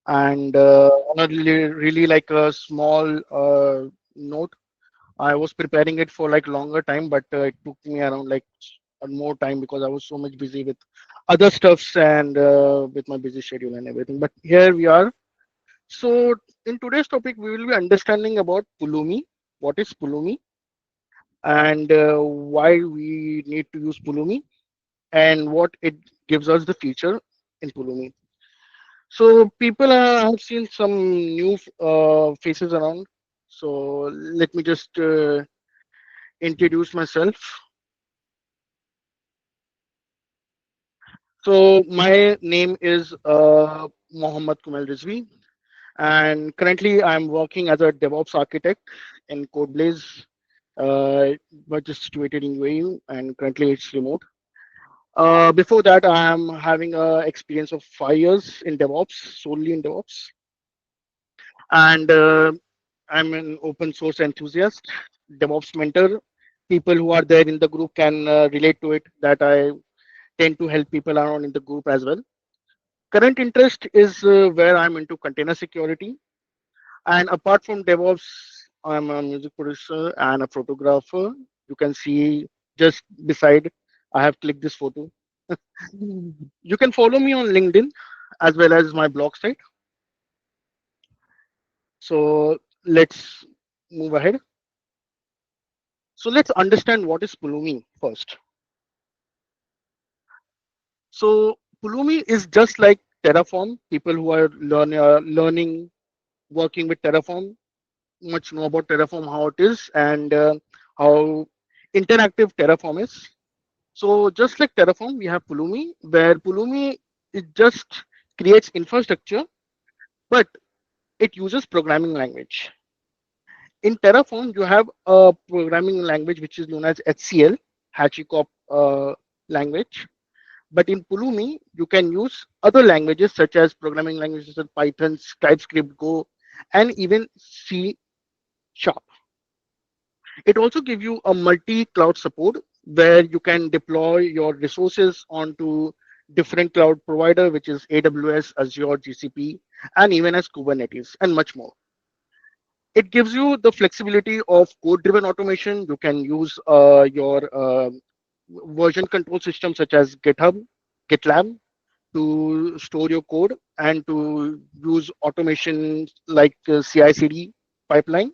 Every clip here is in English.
And on a really like a small note, I was preparing it for like longer time, but it took me around like more time because I was so much busy with other stuffs and with my busy schedule and everything. But here we are. So in today's topic, we will be understanding about Pulumi. What is Pulumi, and why we need to use Pulumi, and what it gives us the feature in Pulumi. So people have seen some new faces around. So let me just introduce myself. So my name is Mohammad Kumal Rizvi, and currently I'm working as a DevOps architect in Codeblaze, but just situated in UAE, and currently it's remote. Before that, I am having a experience of 5 years in DevOps, solely in DevOps, and I'm an open source enthusiast, DevOps mentor. People who are there in the group can relate to it. That I tend to help people around in the group as well. Current interest is where I'm into container security, and apart from DevOps, I'm a music producer and a photographer. You can see just beside, I have clicked this photo. You can follow me on LinkedIn as well as my blog site. So let's move ahead. So let's understand what is Pulumi first. So Pulumi is just like Terraform. People who are learning, working with Terraform, much know about Terraform, how it is, and how interactive Terraform is. So just like Terraform, we have Pulumi, where Pulumi it just creates infrastructure, but it uses programming language. In Terraform, you have a programming language which is known as HCL, HashiCorp language. But in Pulumi, you can use other languages such as programming languages such as Python, TypeScript, Go, and even C Sharp. It also gives you a multi-cloud support where you can deploy your resources onto different cloud provider, which is AWS, Azure, GCP, and even as Kubernetes, and much more. It gives you the flexibility of code-driven automation. You can use your version control system such as GitHub, GitLab to store your code and to use automation like CI/CD pipeline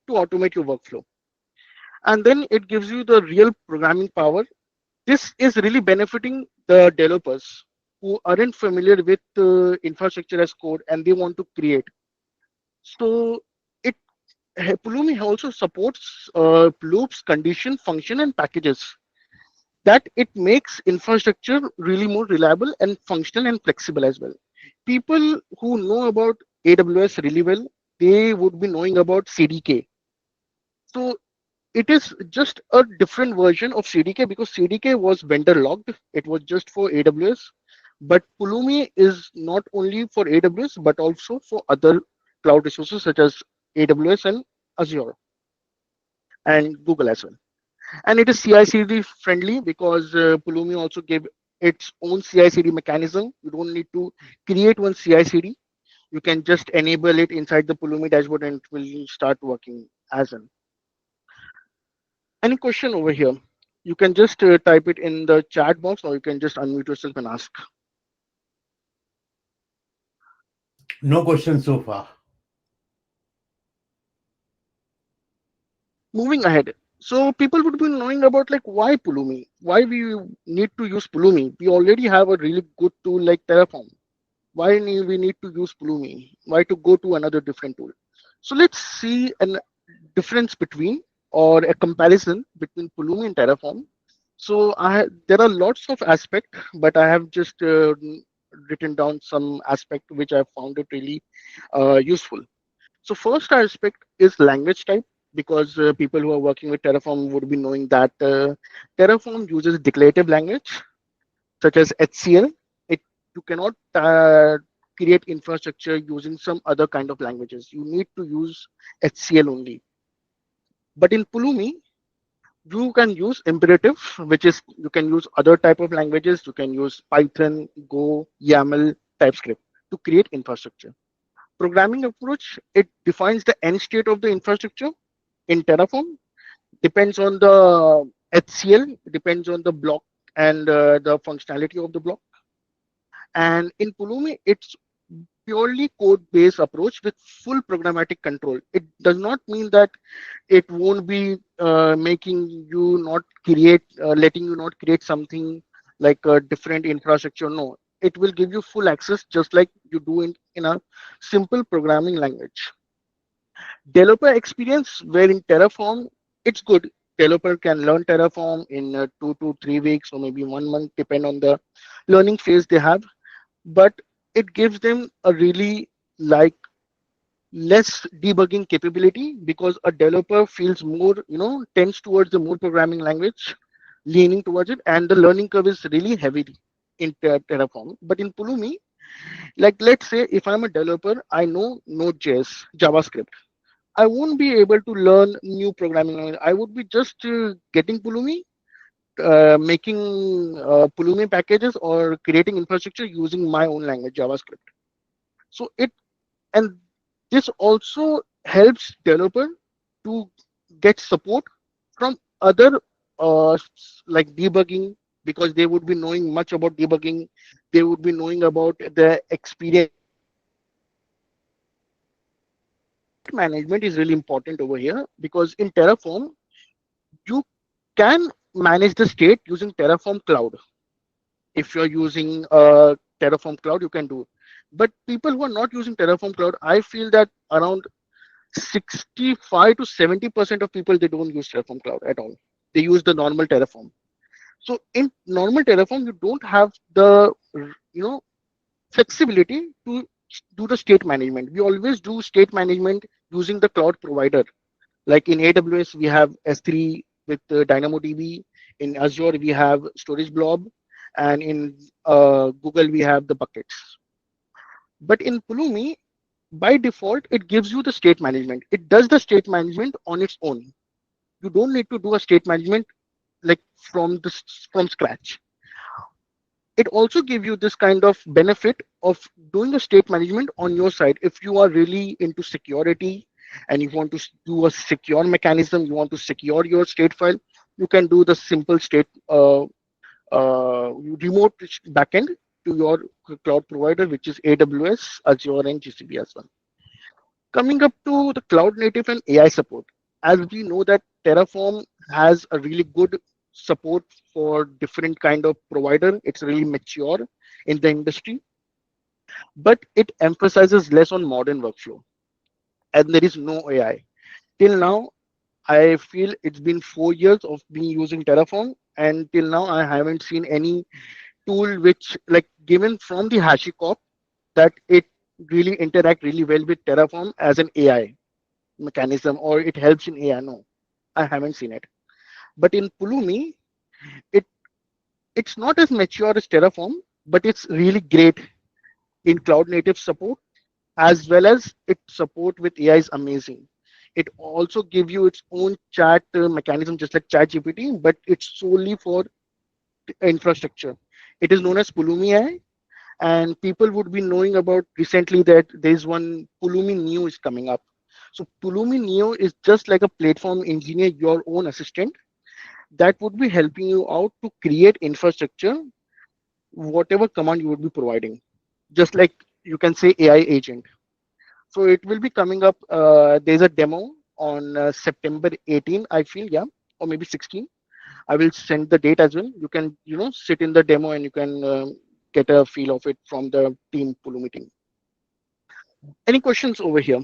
to automate your workflow. And then it gives you the real programming power. This is really benefiting the developers who aren't familiar with infrastructure as code and they want to create. So it Pulumi also supports loops, condition, function, and packages. That it makes infrastructure really more reliable and functional and flexible as well. People who know about AWS really well, they would be knowing about CDK. So it is just a different version of CDK because CDK was vendor locked. It was just for AWS. But Pulumi is not only for AWS, but also for other cloud resources such as AWS and Azure and Google as well. And it is CI/CD friendly because Pulumi also gave its own CI/CD mechanism. You don't need to create one CI/CD. You can just enable it inside the Pulumi dashboard and it will start working as an. Any question over here? You can just type it in the chat box or you can just unmute yourself and ask. No question so far. Moving ahead. So people would be knowing about like why Pulumi, why we need to use Pulumi. We already have a really good tool like Terraform. Why we need to use Pulumi? Why to go to another different tool? So let's see a difference between or a comparison between Pulumi and Terraform. So there are lots of aspects, but I have just written down some aspect which I found it really useful. So first aspect is language type because people who are working with Terraform would be knowing that Terraform uses declarative language such as HCL. It You cannot create infrastructure using some other kind of languages. You need to use HCL only. But in Pulumi, you can use imperative, which is you can use other type of languages. You can use Python, Go, YAML, TypeScript to create infrastructure. Programming approach, it defines the end state of the infrastructure in Terraform, depends on the HCL, depends on the block and the functionality of the block. And in Pulumi, it's purely code-based approach with full programmatic control. It does not mean that it won't be making you not create, letting you not create something like a different infrastructure. No, it will give you full access just like you do in a simple programming language. Developer experience, where in Terraform, it's good. Developer can learn Terraform in 2 to 3 weeks or maybe 1 month, depend on the learning phase they have. But it gives them a really like less debugging capability because a developer feels more, tends towards the more programming language, leaning towards it, and the learning curve is really heavy in Terraform. But in Pulumi, like let's say if I'm a developer, I know Node.js, JavaScript. I won't be able to learn new programming language. I would be just getting Pulumi, making Pulumi packages or creating infrastructure using my own language, JavaScript. So it and this also helps developer to get support from other like debugging because they would be knowing much about debugging. They would be knowing about the experience management is really important over here because in Terraform you can manage the state using Terraform Cloud. If you're using Terraform Cloud, you can do. But people who are not using Terraform Cloud, I feel that around 65 to 70% of people they don't use Terraform Cloud at all. They use the normal Terraform. So in normal Terraform, you don't have the flexibility to do the state management. We always do state management using the cloud provider. Like in AWS, we have S3 with DynamoDB. In Azure, we have Storage Blob, and in Google, we have the buckets. But in Pulumi, by default, it gives you the state management. It does the state management on its own. You don't need to do a state management like from scratch. It also gives you this kind of benefit of doing a state management on your side. If you are really into security and you want to do a secure mechanism, you want to secure your state file, you can do the simple state remote backend to your cloud provider, which is AWS, Azure, and GCP as well. Coming up to the cloud native and AI support, as we know that Terraform has a really good support for different kind of provider. It's really mature in the industry, but it emphasizes less on modern workflow, and there is no AI. Till now, I feel it's been 4 years of me using Terraform, and till now I haven't seen any tool which like given from the HashiCorp that it really interact really well with Terraform as an AI mechanism or it helps in AI. No, I haven't seen it. But in Pulumi, it it's not as mature as Terraform, but it's really great in cloud native support as well as its support with AI is amazing. It also gives you its own chat mechanism, just like ChatGPT, but it's solely for infrastructure. It is known as Pulumi AI, and people would be knowing about recently that there's one Pulumi Neo is coming up. So Pulumi Neo is just like a platform engineer, your own assistant that would be helping you out to create infrastructure, whatever command you would be providing. Just like you can say AI agent. So it will be coming up. There's a demo on September 18, I feel, yeah, or maybe 16. I will send the date as well. You can, sit in the demo and you can get a feel of it from the team Pulu meeting. Any questions over here?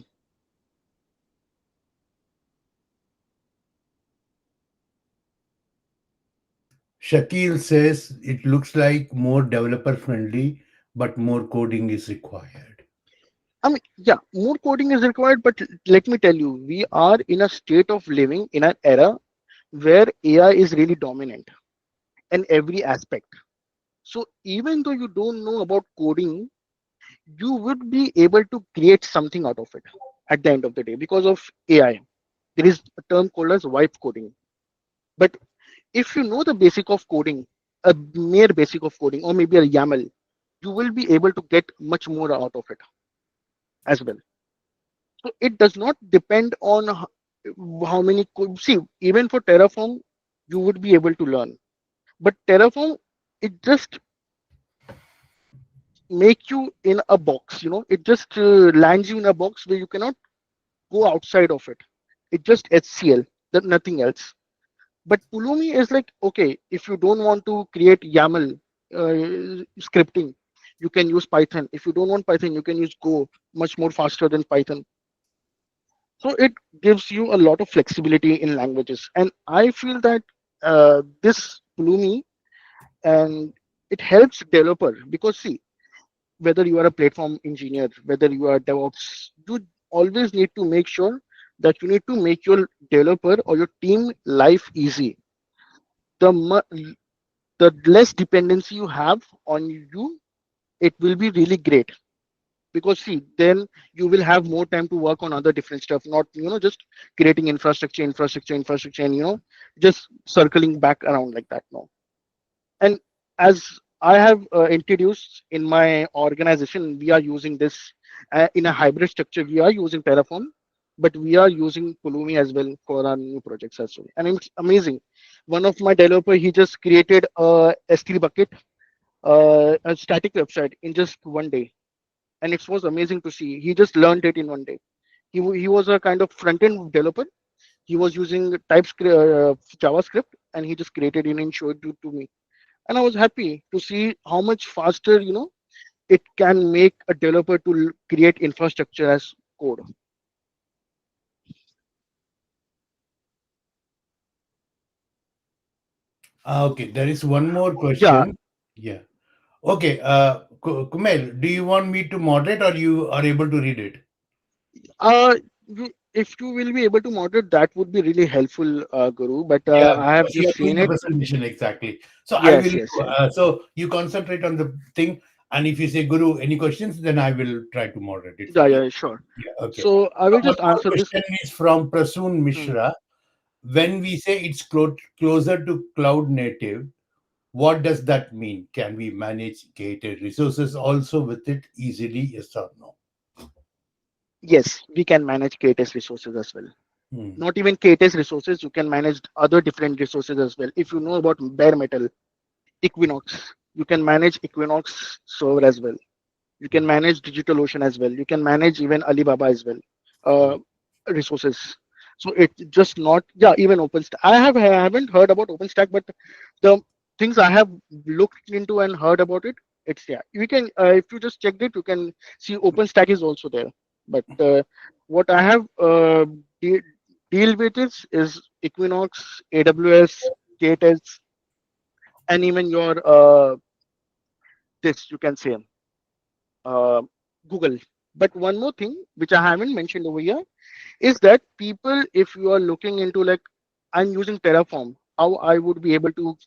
Shakil says it looks like more developer friendly, but more coding is required. I mean, yeah, more coding is required, but let me tell you, we are in a state of living in an era where AI is really dominant in every aspect. So even though you don't know about coding, you would be able to create something out of it at the end of the day because of AI. There is a term called as wipe coding. But if you know the basic of coding, a mere basic of coding, or maybe a YAML, you will be able to get much more out of it. as well. So it does not depend on how many see, even for Terraform you would be able to learn, but Terraform, it just make you in a box, it just lands you in a box where you cannot go outside of it. It just HCL, that nothing else. But Pulumi is like, okay, if you don't want to create YAML scripting, you can use Python. If you don't want Python, you can use Go, much more faster than Python. So it gives you a lot of flexibility in languages. And I feel that this Pulumi, and it helps developer, because see, whether you are a platform engineer, whether you are DevOps, you always need to make sure that you need to make your developer or your team life easy. The less dependency you have on you, it will be really great, because see, then you will have more time to work on other different stuff, not just creating infrastructure, and just circling back around like that. No. And as I have introduced in my organization, we are using this in a hybrid structure. We are using Terraform, but we are using Pulumi as well for our new projects as well. And it's amazing. One of my developer, he just created a S3 bucket, a static website in just one day, and it was amazing to see. He just learned it in one day. He was a kind of front end developer. He was using TypeScript, JavaScript, and he just created it and showed it to me. And I was happy to see how much faster it can make a developer to create infrastructure as code. Okay, there is one more Yeah. question. Yeah. Okay, Kumail, do you want me to moderate or you are able to read it? uh if you will be able to moderate, that would be really helpful, Guru, but Yeah, I have because you just are doing seen the it. presentation exactly. So I will. Yes, yes, yes. So you concentrate on the thing, and if you say Guru, any questions, then I will try to moderate it Yeah, for you. yeah, sure. Yeah. Okay. So I will One just more answer this. question is from Prasoon Hmm, Mishra. When we say it's closer to cloud native, what does that mean? Can we manage gated resources also with it easily? Yes or no? yes, we can manage KTS resources as well. Hmm. Not even KTS resources, you can manage other different resources as well. If you know about bare metal, Equinox, you can manage Equinox server as well. You can manage DigitalOcean as well. You can manage even Alibaba as well, uh, resources. So it just not, yeah, even OpenStack. I haven't heard about OpenStack, but the things I have looked into and heard about it, it's, yeah. You can, if you just checked it, you can see OpenStack is also there. But what I have deal with is Equinox, AWS, KTS, and even your this, you can say, uh, Google. But one more thing which I haven't mentioned over here is that people, if you are looking into like, I'm using Terraform, how I would be able to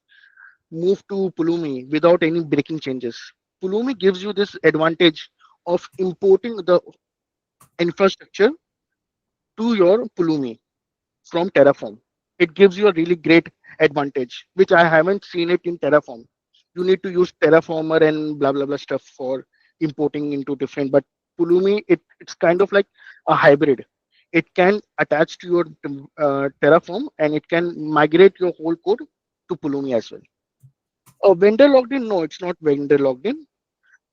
move to Pulumi without any breaking changes. Pulumi gives you this advantage of importing the infrastructure to your Pulumi from Terraform. It gives you a really great advantage, which I haven't seen it in Terraform. You need to use Terraformer and blah blah blah stuff for importing into different. But Pulumi, it's kind of like a hybrid. It can attach to your Terraform, and it can migrate your whole code to Pulumi as well. A vendor logged in? No, it's not vendor logged in.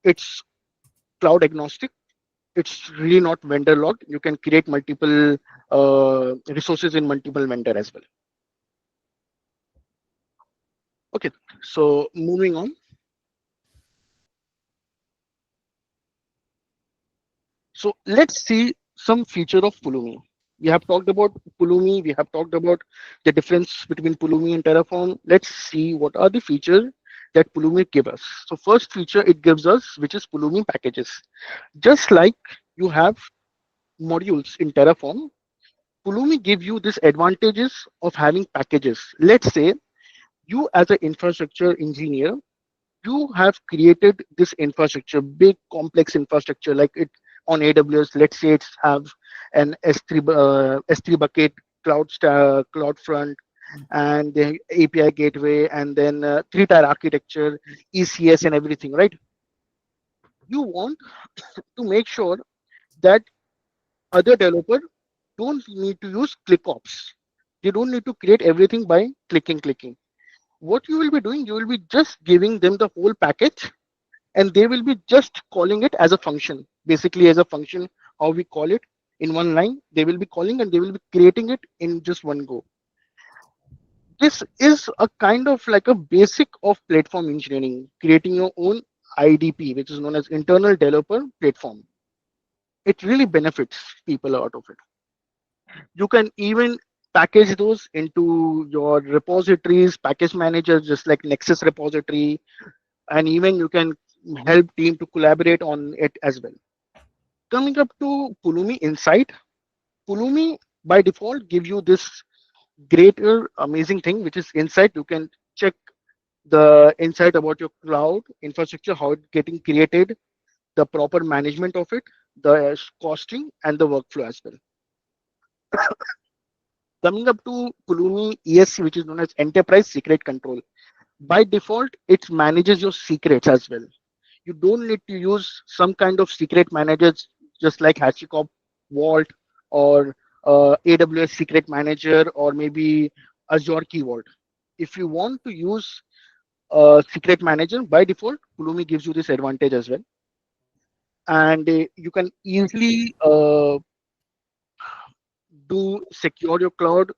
It's cloud agnostic. It's really not vendor logged. You can create multiple resources in multiple vendor as well. Okay, so moving on. So let's see some feature of Pulumi. We have talked about Pulumi. We have talked about the difference between Pulumi and Terraform. Let's see what are the features that Pulumi give us. So first feature it gives us, which is Pulumi packages. Just like you have modules in Terraform, Pulumi give you this advantages of having packages. Let's say you as an infrastructure engineer, you have created this infrastructure, big complex infrastructure like it on AWS. Let's say it's have an S3 bucket, CloudFront, and the API gateway, and then three-tier architecture, ECS, and everything. Right? You want to make sure that other developer don't need to use ClickOps. They don't need to create everything by clicking. What you will be doing, you will be just giving them the whole package, and they will be just calling it as a function, basically as a function, how we call it in one line. They will be calling and they will be creating it in just one go. This is a kind of like a basic of platform engineering, creating your own IDP, which is known as internal developer platform. It really benefits people out of it. You can even package those into your repositories, package managers, just like Nexus repository, and even you can help team to collaborate on it as well. Coming up to Pulumi Insight, Pulumi by default give you this greater amazing thing, which is insight. You can check the insight about your cloud infrastructure, how it getting created, the proper management of it, the costing, and the workflow as well. Coming up to Pulumi ESC, which is known as Enterprise Secret Control. By default, it manages your secrets as well. You don't need to use some kind of secret managers just like HashiCorp Vault or AWS Secret Manager or maybe Azure Key Vault. If you want to use a secret manager, by default, Pulumi gives you this advantage as well. And you can easily do secure your cloud.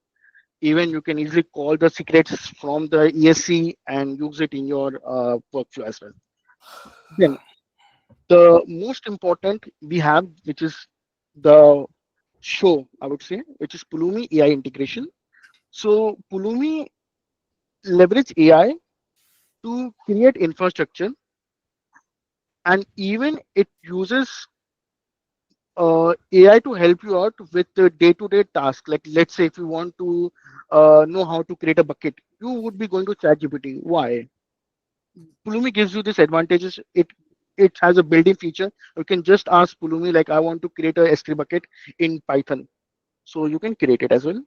Even you can easily call the secrets from the ESC and use it in your workflow as well. Then the most important we have, which is the show, I would say, which is Pulumi AI integration. So Pulumi leverage AI to create infrastructure, and even it uses AI to help you out with the day-to-day task. Like let's say if you want to know how to create a bucket, you would be going to ChatGPT. Why? Pulumi gives you this advantages. It has a built-in feature. You can just ask Pulumi like I want to create a S3 bucket in Python. So you can create it as well.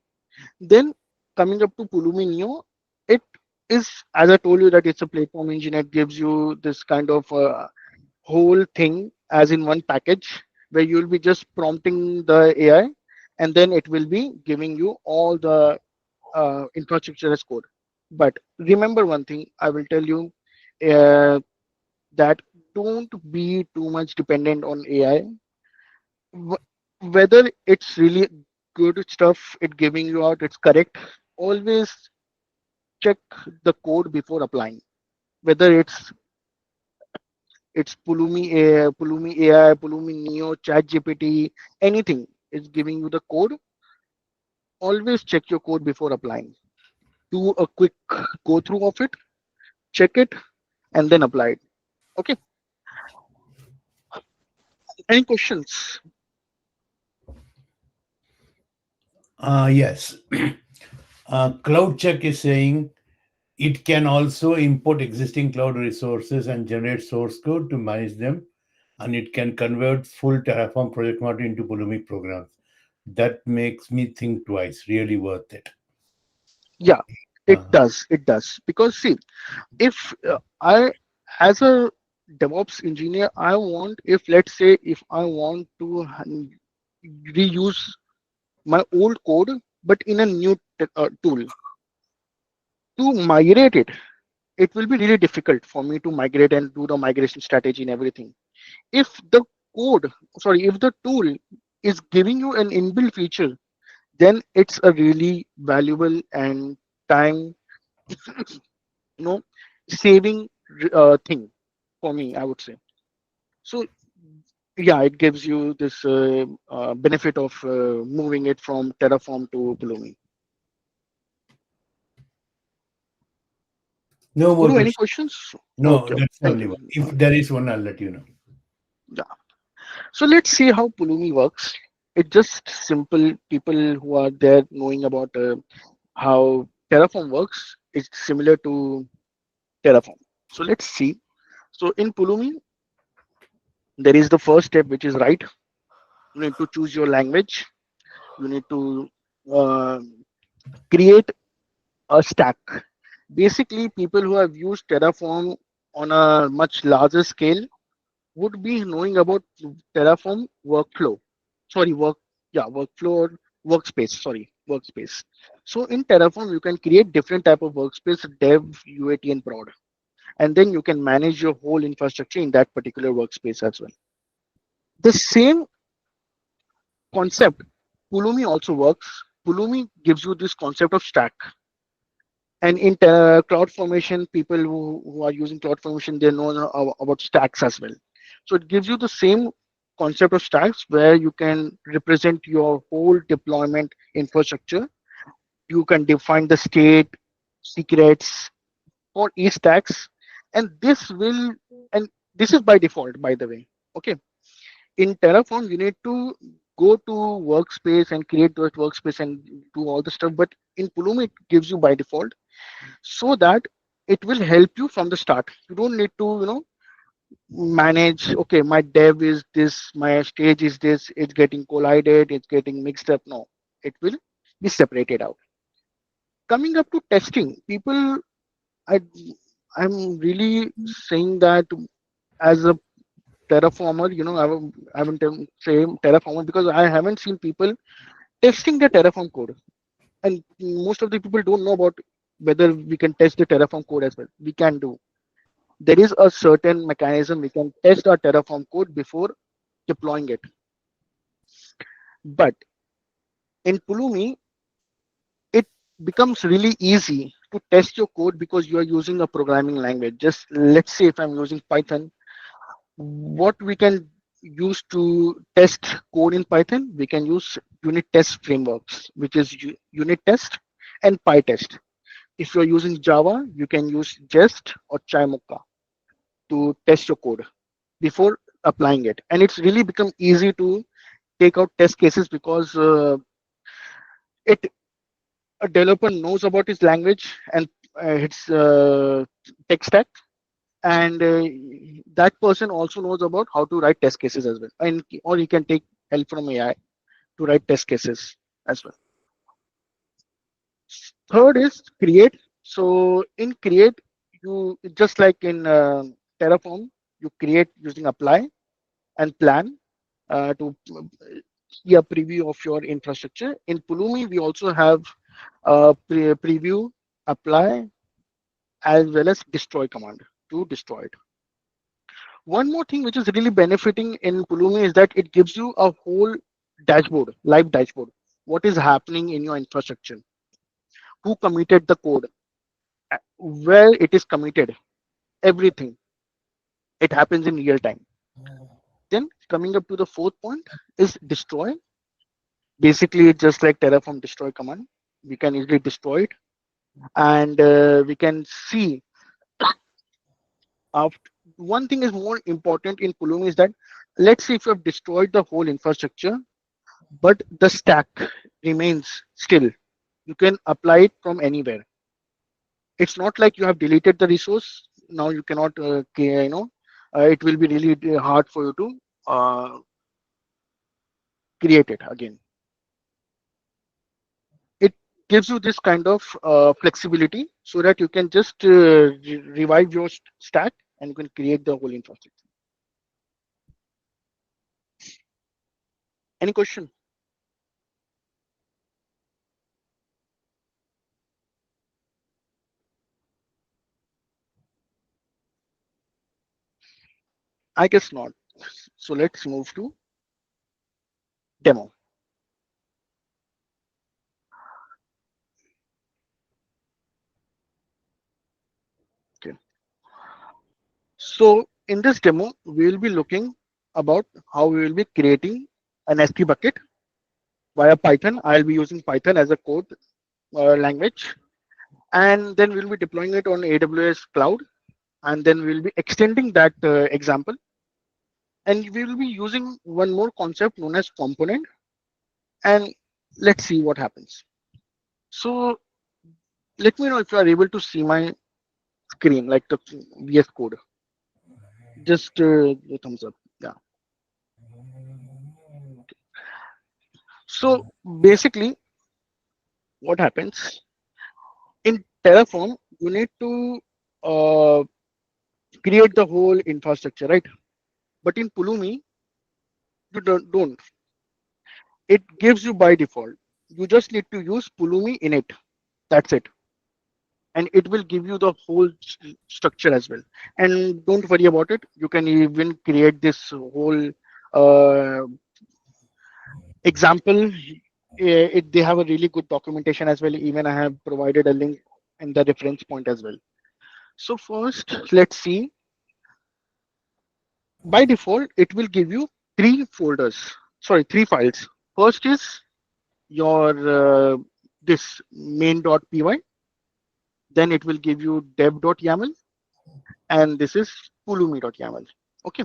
Then coming up to Pulumi Neo, it is, as I told you, that it's a platform engine. It gives you this kind of whole thing as in one package where you'll be just prompting the AI, and then it will be giving you all the infrastructure as code. But remember one thing, I will tell you uh, that don't be too much dependent on AI. Whether it's really good stuff it giving you out, it's correct. Always check the code before applying. Whether it's Pulumi AI, Pulumi Neo, ChatGPT, anything is giving you the code. Always check your code before applying. Do a quick go through of it, check it, and then apply it. Okay. Any questions? Yes. Cloud Check is saying it can also import existing cloud resources and generate source code to manage them, and it can convert full Terraform project model into Pulumi programs. That makes me think twice. Really worth it. Yeah, it Uh-huh. does. It does. Because see, if I, as a DevOps engineer, I want, if let's say, if I want to reuse my old code, but in a new tool, to migrate it, it will be really difficult for me to migrate and do the migration strategy and everything. If the code, sorry, if the tool is giving you an inbuilt feature, then it's a really valuable and time, you know, saving thing for me, I would say. So yeah, it gives you this benefit of moving it from Terraform to Pulumi. No more Guru, any questions. questions? No, Okay, okay. that's the Thank only you. one. If there is one, I'll let you know. Yeah. So let's see how Pulumi works. It's just simple. People who are there knowing about how Terraform works is similar to Terraform. So let's see. So in Pulumi, there is the first step, which is write. You need to choose your language. You need to uh, create a stack. Basically, people who have used Terraform on a much larger scale would be knowing about Terraform workflow. sorry, workflow or workspace, sorry, workspace. So in Terraform, you can create different type of workspace, dev, UAT, and prod, and then you can manage your whole infrastructure in that particular workspace as well. The same concept, Pulumi also works. Pulumi gives you this concept of stack. And in cloud formation, people who are using cloud formation, they know about stacks as well. So it gives you the same concept of stacks where you can represent your whole deployment infrastructure. You can define the state, secrets for each stacks, and and this is by default, by the way. Okay, in Terraform, you need to go to workspace and create those workspace and do all the stuff. But in Pulumi, it gives you by default, so that it will help you from the start. You don't need to, manage, okay, my dev is this, my stage is this, it's getting collided, it's getting mixed up. No, it will be separated out. Coming up to testing, people, I, I'm really saying that as a terraformer, I haven't say terraformer because I haven't seen people testing the Terraform code, and most of the people don't know about whether we can test the Terraform code as well. We can do. There is a certain mechanism we can test our Terraform code before deploying it. But in Pulumi, it becomes really easy to test your code because you are using a programming language. Just let's say if I'm using Python, what we can use to test code in Python, we can use unit test frameworks, which is unit test and PyTest. If you're using Java, you can use Jest or Chimoka to test your code before applying it. And it's really become easy to take out test cases because it a developer knows about his language and its tech stack, and that person also knows about how to write test cases as well. And or he can take help from AI to write test cases as well. Third is create. So in create, you just like in Terraform, you create using apply and plan to see a preview of your infrastructure. In Pulumi, we also have preview, apply, as well as destroy command to destroy it. One more thing which is really benefiting in Pulumi is that it gives you a whole dashboard, live dashboard. What is happening in your infrastructure? Who committed the code? Where it is committed? Everything. It happens in real time. Then coming up to the fourth point is destroy. Basically, it's just like Terraform destroy command. We can easily destroy it, and we can see. After, one thing is more important in Pulumi is that, let's say if you have destroyed the whole infrastructure, but the stack remains still. You can apply it from anywhere. It's not like you have deleted the resource. Now you cannot, it will be really hard for you to create it again. It gives you this kind of flexibility so that you can just revive your stack and you can create the whole infrastructure. Any question? I guess not. So let's move to demo. Okay. So in this demo, we will be looking about how we will be creating an S3 bucket via Python. I'll be using Python as a code language, and then we'll be deploying it on AWS cloud, and then we'll be extending that example, and we will be using one more concept known as component, and let's see what happens. So let me know if you are able to see my screen, like the VS code. Just the thumbs up. Yeah. So basically, what happens in Terraform? You need to uh, create the whole infrastructure, right? But in Pulumi, you don't. it gives you by default. You just need to use Pulumi in it. That's it. And it will give you the whole structure as well. And don't worry about it. You can even create this whole uh, example. They have a really good documentation as well. Even I have provided a link in the reference point as well. So first, let's see. By default, it will give you three folders. Sorry, three files. First is your this main.py. Then it will give you dev.yaml, and this is pulumi.yaml. Okay.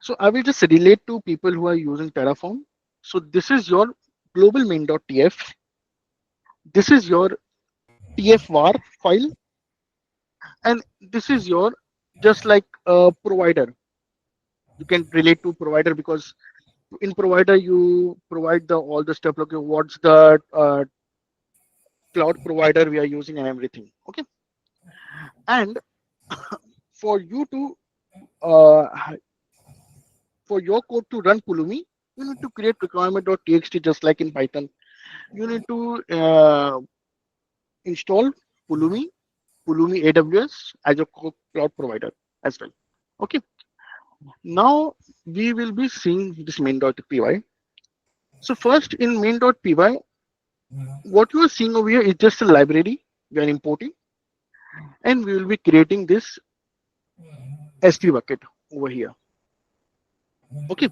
So I will just relate to people who are using Terraform. So this is your global main.tf. This is your tfvar file, and this is your just like a provider. You can relate to provider because in provider you provide the all the stuff like what's the cloud provider we are using and everything. Okay, and for you to for your code to run Pulumi, you need to create requirement.txt just like in Python. You need to install Pulumi, Pulumi AWS as your cloud provider as well. Okay, now we will be seeing this main.py. So first in main.py, what you are seeing over here is just a library we are importing, and we will be creating this S3 bucket over here. Okay,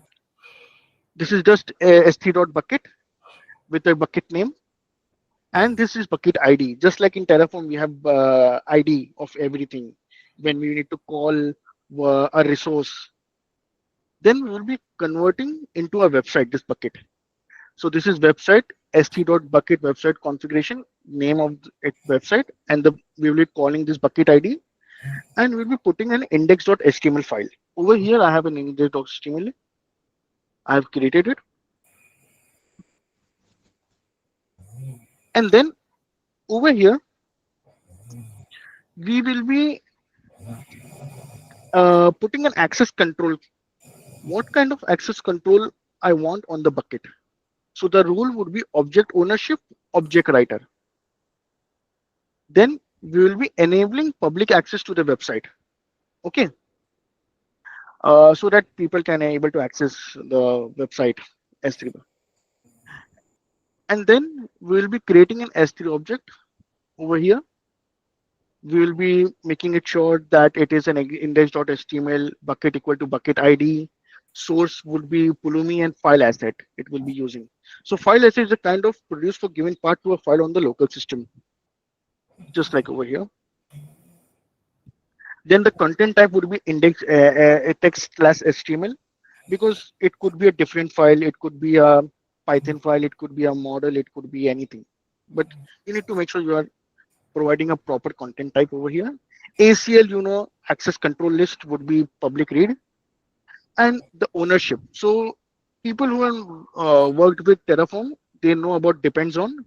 this is just a S3.bucket with a bucket name, and this is bucket ID. Just like in Terraform, we have ID of everything. When we need to call a resource, then we will be converting into a website this bucket. So this is website st.bucket website configuration name of it website, and we will be calling this bucket ID, and we'll be putting an index.html file. Over here, I have an index.html. I have created it, and then over here we will be putting an access control. What kind of access control I want on the bucket? So the rule would be object ownership, object writer. Then we will be enabling public access to the website. Okay, so that people can able to access the website S3. And then we will be creating an S3 object over here. We will be making it sure that it is an index.html bucket equal to bucket ID. Source would be Pulumi and file asset it will be using. So file asset is a kind of produce for given part to a file on the local system, just like over here. Then the content type would be index text slash HTML because it could be a different file, it could be a Python file, it could be a model, it could be anything. But you need to make sure you are providing a proper content type over here. ACL, access control list would be public read, and the ownership. So people who have worked with Terraform, they know about depends on.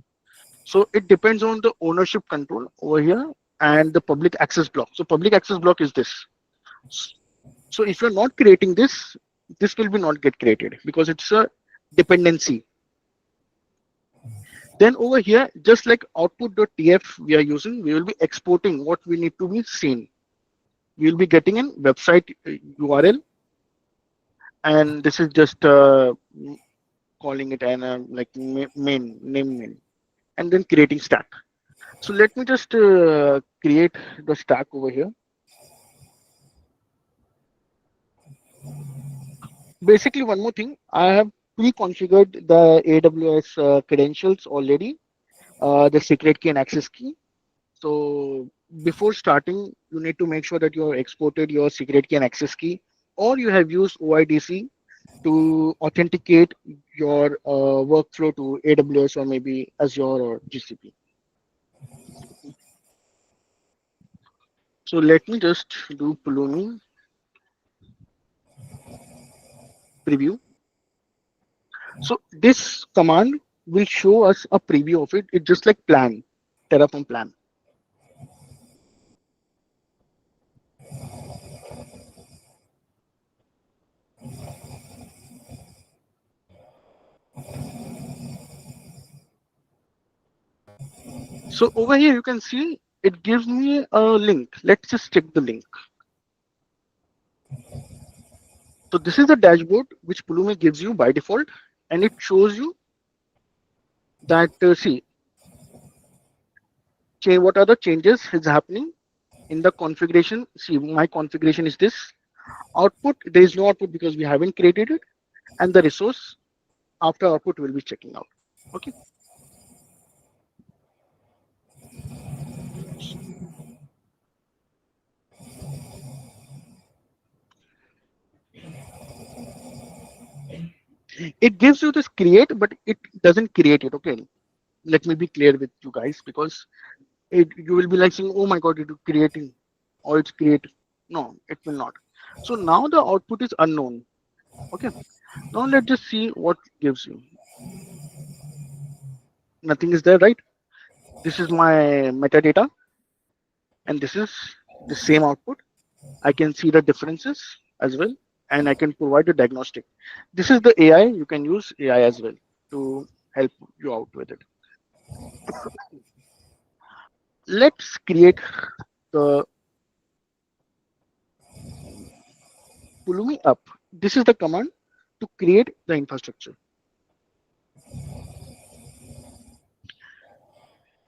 So it depends on the ownership control over here and the public access block. So public access block is this. So if you're not creating this, this will be not get created because it's a dependency. Then over here, just like output.tf we are using, we will be exporting what we need to be seen. We will be getting an website URL, and this is just calling it an like main, and then creating stack. So let me just create the stack over here. Basically, one more thing, I have pre-configured the AWS credentials already, the secret key and access key. So before starting, you need to make sure that you have exported your secret key and access key, or you have used OIDC to authenticate your workflow to AWS or maybe Azure or GCP. So let me just do Pulumi preview. So this command will show us a preview of it. It's just like plan, Terraform plan. So over here, you can see it gives me a link. Let's just check the link. So this is the dashboard which Pulumi gives you by default, and it shows you that see what are the changes is happening in the configuration. See, my configuration is this. Output, there is no output because we haven't created it, and the resource after output will be checking out. Okay. It gives you this create, but it doesn't create it. Okay. Let me be clear with you guys, because you will be like saying, oh my god, it is creating, or it's create. No, it will not. So now the output is unknown. Okay. Now let's just see what gives you. Nothing is there, right? This is my metadata, and this is the same output. I can see the differences as well, and I can provide a diagnostic. This is the AI. You can use AI as well to help you out with it. Let's create the Pulumi up. This is the command to create the infrastructure.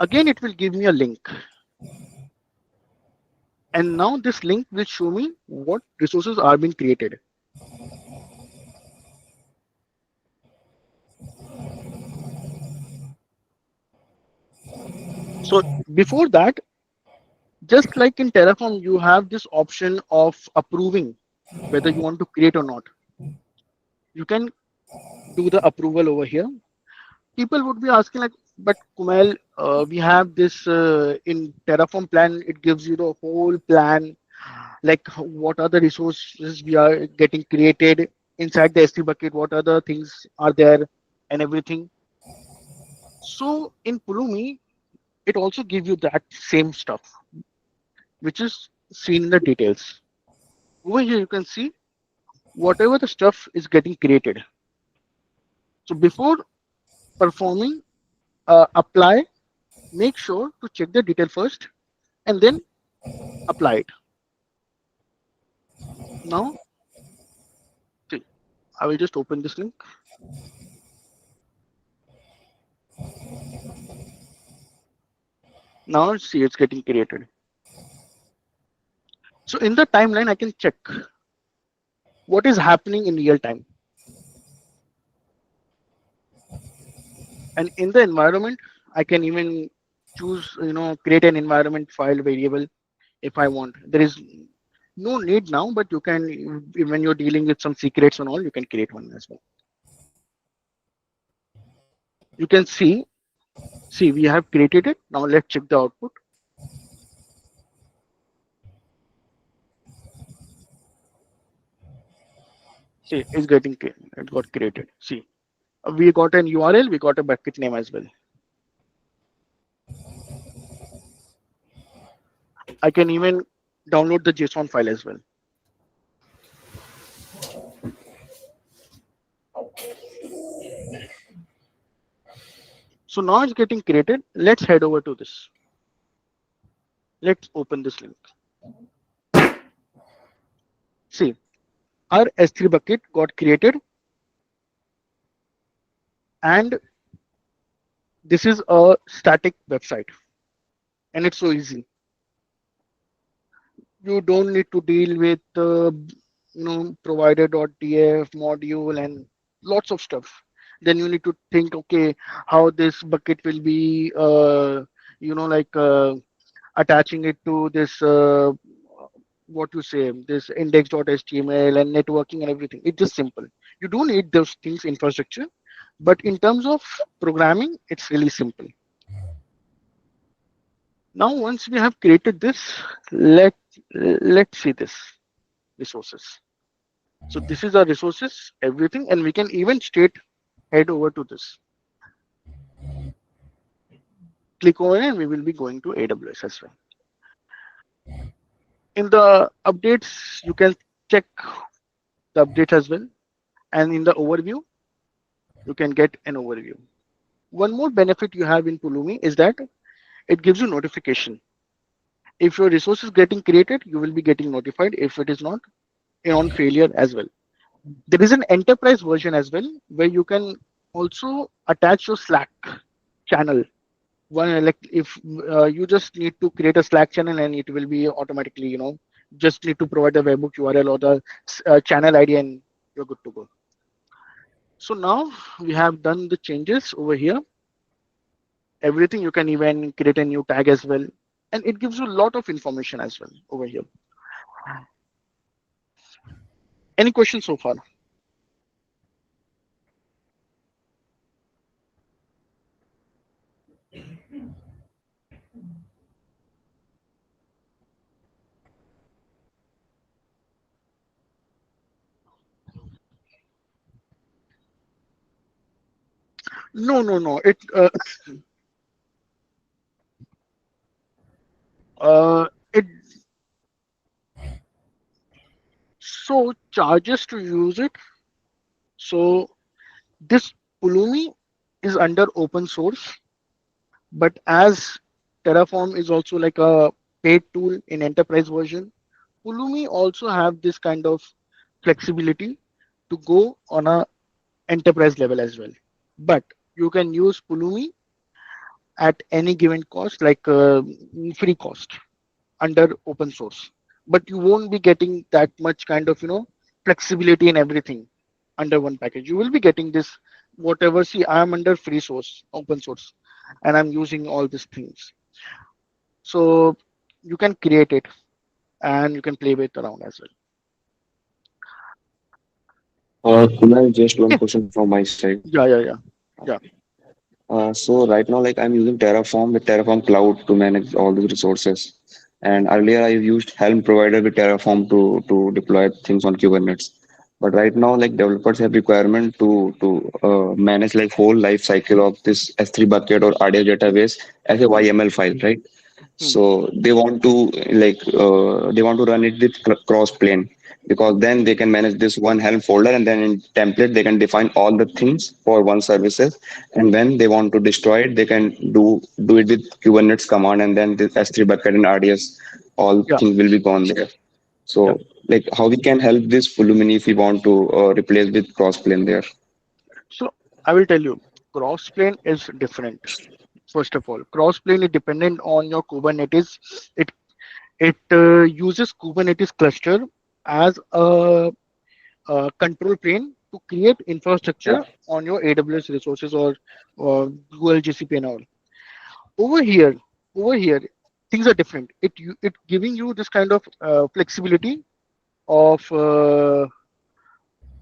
Again, it will give me a link. And now this link will show me what resources are being created. So before that, just like in Terraform, you have this option of approving whether you want to create or not. You can do the approval over here. People would be asking like, but Kumail, we have this in Terraform plan. It gives you the whole plan, like what are the resources we are getting created inside the S3 bucket, what other things are there, and everything. So in Pulumi, it also gives you that same stuff, which is seen in the details. Over here, you can see whatever the stuff is getting created. So before performing apply, make sure to check the detail first and then apply it. Now, see, I will just open this link. Now, see, it's getting created. So in the timeline, I can check what is happening in real time. And in the environment, I can even choose, create an environment file variable if I want. There is no need now, but you can, when you're dealing with some secrets and all, you can create one as well. You can see, we have created it. Now let's check the output. See, it got created. See, we got an URL, we got a bucket name as well. I can even download the JSON file as well. So now it's getting created. Let's head over to this. Let's open this link. See, our S3 bucket got created, and this is a static website, and it's so easy. You don't need to deal with provider.df module and lots of stuff. Then you need to think, okay, how this bucket will be attaching it to this what you say, this index.html and networking and everything. It's just simple. You don't need those things infrastructure, but in terms of programming, it's really simple. Now once we have created this, let's see this resources. So this is our resources, everything, and we can even straight head over to this. Click over and we will be going to AWS as well. In the updates, you can check the updates as well. And in the overview, you can get an overview. One more benefit you have in Pulumi is that it gives you notification. If your resource is getting created, you will be getting notified. If it is not, on failure as well. There is an enterprise version as well where you can also attach your Slack channel. One, like if you just need to create a Slack channel and it will be automatically, just need to provide the webhook URL or the channel ID and you're good to go. So now we have done the changes over here. Everything, you can even create a new tag as well, and it gives you a lot of information as well over here. Any questions so far? No, no, no. It so charges to use it. So this Pulumi is under open source, but as Terraform is also like a paid tool in enterprise version, Pulumi also have this kind of flexibility to go on a enterprise level as well. But you can use Pulumi at any given cost, like free cost under open source. But you won't be getting that much kind of flexibility in everything under one package. You will be getting this whatever. See, I am under free source, open source, and I'm using all these things. So you can create it and you can play with around as well. Kunal, just one Okay. question from my side. Yeah, yeah, yeah, yeah. So right now, like I'm using Terraform with Terraform Cloud to manage all these resources. And earlier I used Helm provider with Terraform to deploy things on Kubernetes. But right now, like developers have requirement to manage like whole life cycle of this S3 bucket or RDS database as a Hmm, YML file, right? hmm, So they want to run it with cross plane because then they can manage this one Helm folder and then in template they can define all the things for one services, and when they want to destroy it they can do it with Kubernetes command, and then this S3 bucket and RDS all yeah, things will be gone there. yeah. So like how we can help this Pulumi if we want to replace with cross plane there. So I will tell you, crossplane is different. First of all, crossplane is dependent on your Kubernetes. It uses Kubernetes cluster as a control plane to create Yeah. infrastructure on your AWS resources or Google GCP and all. Over here, over here, things are different. It giving you this kind of flexibility of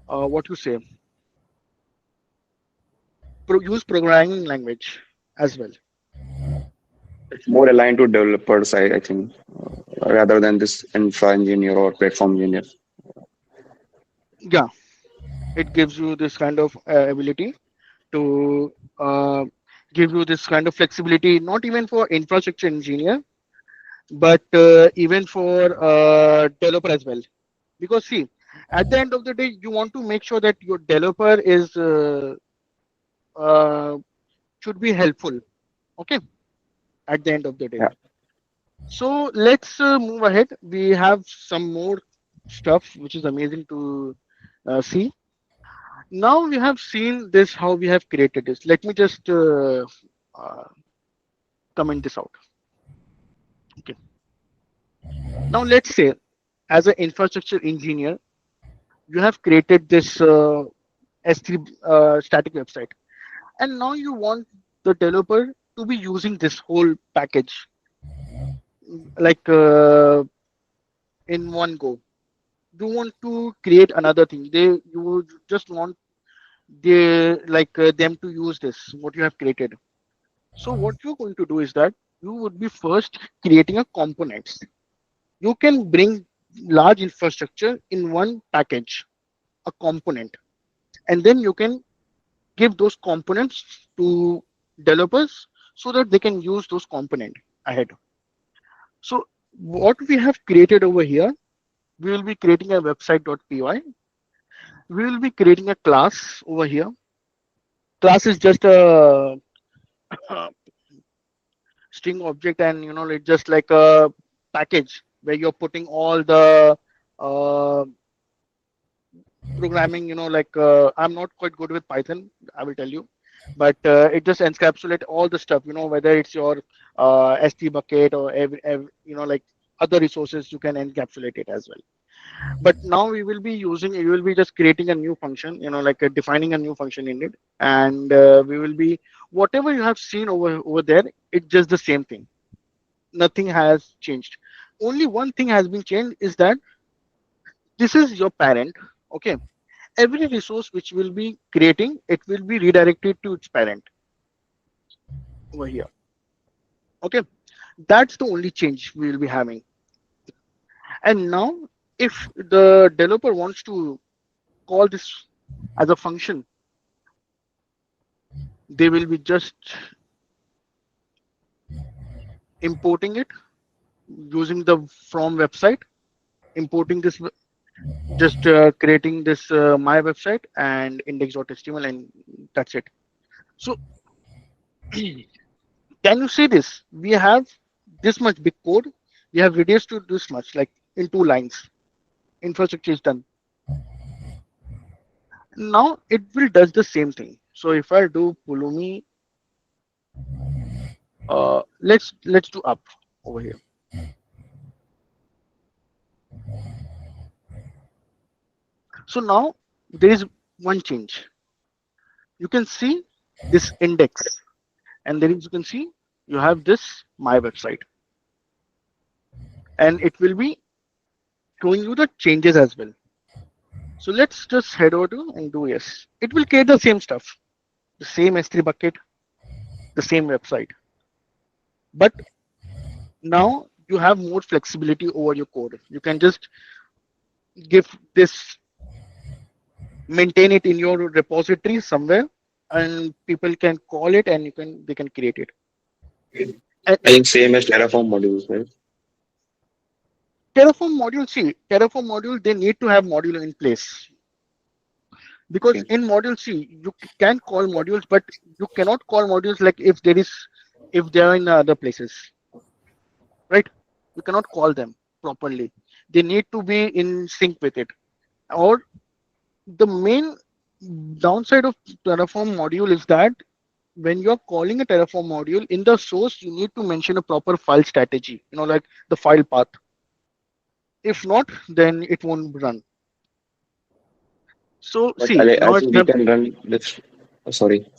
what you say, use programming language as well. It's more aligned to developers, I think, rather than this infra engineer or platform engineer. Yeah, it gives you this kind of ability to give you this kind of flexibility, not even for infrastructure engineer, but even for developer as well. Because see, at the end of the day, you want to make sure that your developer is uh, should be helpful. Okay, at the end of the day. Yeah. So let's move ahead. We have some more stuff which is amazing to see. Now we have seen this how we have created this. Let me just uh, comment this out. Okay. Now let's say as an infrastructure engineer, you have created this S3 static website, and now you want the developer to be using this whole package like in one go. You want to create another thing. You would just want them to use this what you have created. So what you're going to do is that you would be first creating a components. You can bring large infrastructure in one package, a component, and then you can give those components to developers so that they can use those components ahead. So what we have created over here, we will be creating a website.py. We will be creating a class over here. Class is just a string object, and it's just like a package where you're putting all the uh, programming. Like I'm not quite good with Python, I will tell you, but it just encapsulate all the stuff. Whether it's your S3 bucket or like other resources, you can encapsulate it as well. But now we will be using, you will be just creating a new function, like defining a new function in it, and we will be, whatever you have seen over there, it's just the same thing. Nothing has changed. Only one thing has been changed is that this is your parent. Okay, every resource which will be creating, it will be redirected to its parent over here. Okay, that's the only change we will be having. And now, if the developer wants to call this as a function, they will be just importing it using the from website, importing this, just creating this my website and index.html, and that's it. So can you see this? We have this much big code. We have reduced to this much, like in 2 lines. Infrastructure is done. Now it will does the same thing. So if I do Pulumi, let's do up over here. So now there is one change. You can see this index, and then you can see you have this my website, and it will be showing you the changes as well. So let's just head over to and do yes. It will create the same stuff, the same S3 bucket, the same website. But now you have more flexibility over your code. You can just give this, maintain it in your repository somewhere, and people can call it, and they can create it. And I think same as Terraform modules, right? Terraform module, see, Terraform module, they need to have module in place, because Okay. in module C you can call modules, but you cannot call modules like if they are in other places, right? You cannot call them properly. They need to be in sync with it. Or the main downside of Terraform module is that when you're calling a Terraform module in the source, you need to mention a proper file strategy, like the file path. If not, then it won't run. So But see, I now it's think we the can run this. Sorry.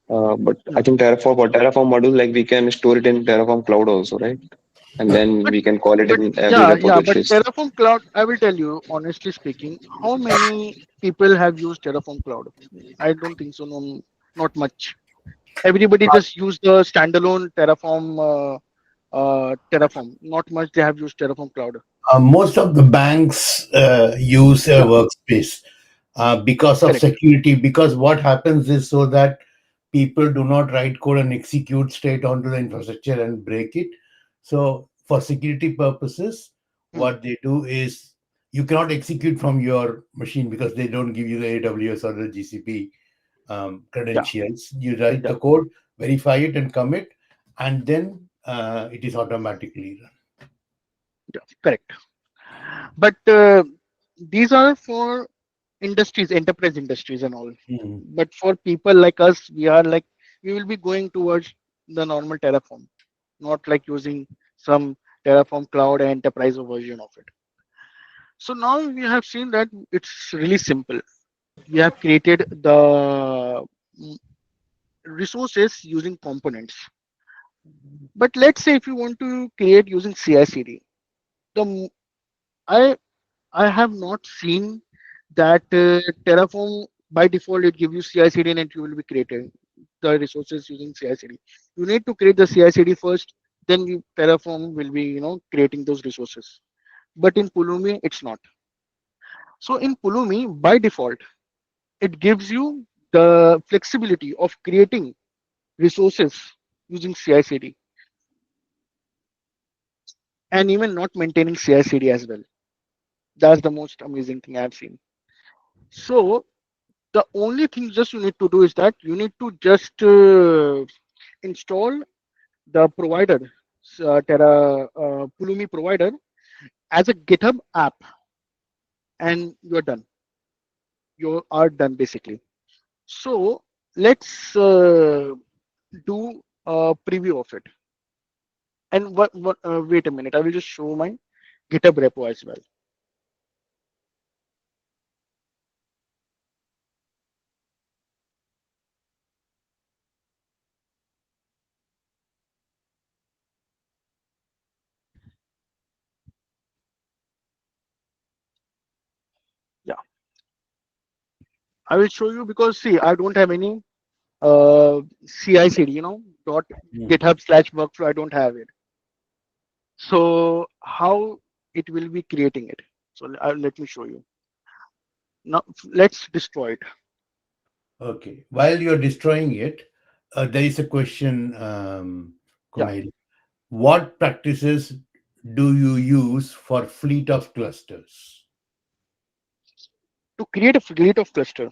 But I hmm. think Terraform module, like we can store it in Terraform Cloud also, right? And then but we can call it but in every yeah, but repositories. Terraform Cloud, I will tell you honestly speaking, how many people have used Terraform Cloud? I don't think so. No, not much. Everybody just use the standalone Terraform. Not much they have used Terraform Cloud. Most of the banks use a Yeah, workspace because of correct. security. Because what happens is so that people do not write code and execute straight onto the infrastructure and break it. So, for security purposes, Hmm. what they do is you cannot execute from your machine because they don't give you the AWS or the GCP Yeah, credentials. You write yeah, the code, verify it, and commit, and then it is automatically run. yeah, correct. But these are for industries, enterprise industries, and all. Mhm. But for people like us, we are like, we will be going towards the normal Terraform, not like using some Terraform Cloud enterprise version of it. So now we have seen that it's really simple. We have created the mm, resources using components. But let's say if you want to create using CI/CD, the I I have not seen that Terraform by default it gives you CI/CD and you will be creating the resources using CI/CD. You need to create the CI/CD first, then Terraform will be creating those resources. But in Pulumi, it's not. So in Pulumi, by default, it gives you the flexibility of creating resources using CI/CD and even not maintaining CI/CD as well. That's the most amazing thing I've seen. So the only thing just you need to do is that you need to just install the provider, Pulumi provider, as a GitHub app, and you're done. You are done basically. So let's do a preview of it. And wait a minute, I will just show my GitHub repo as well. Yeah, I will show you because see, I don't have any CI/CD, dot Mm. GitHub slash workflow. I don't have it. So how it will be creating it? So let me show you. Now let's destroy it. Okay. While you're destroying it, there is a question, Yeah, Kumail. What practices do you use for fleet of clusters? to create a fleet of cluster.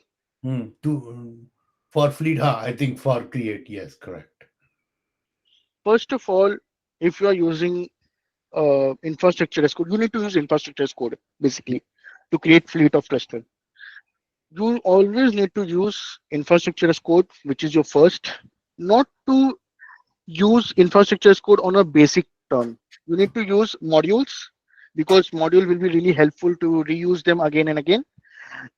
For fleet, I think for create, yes, correct. First of all, if you are using infrastructure as code, you need to use infrastructure as code basically to create fleet of cluster. You always need to use infrastructure as code, which is your first, not to use infrastructure as code on a basic term. You need to use modules because module will be really helpful to reuse them again and again.